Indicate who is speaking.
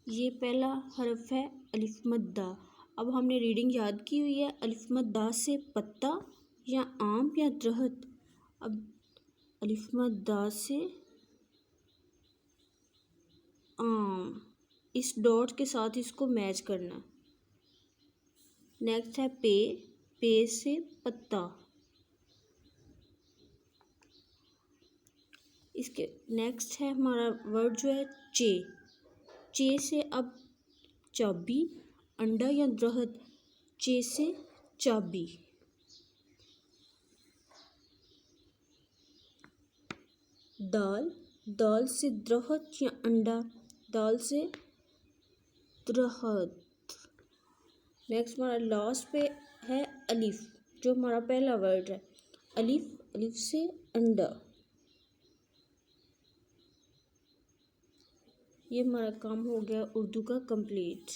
Speaker 1: ये पहला हरफ है अलिफ मद्दा। अब हमने रीडिंग याद की हुई है, अलिफ मद्दा से पत्ता या आम या दरख्त। अब अलिफ मद्दा से आम, इस डॉट के साथ इसको मैच करना। नेक्स्ट है पे से पत्ता। इसके नेक्स्ट है हमारा वर्ड जो है चे से अब चाबी, अंडा या दरख्त, चे से चाबी। दाल से दरख्त या अंडा, दाल से दरख्त। नेक्स्ट हमारा लास्ट पे है अलिफ, जो हमारा पहला वर्ड है अलिफ से अंडा। ये हमारा काम हो गया उर्दू का कंप्लीट।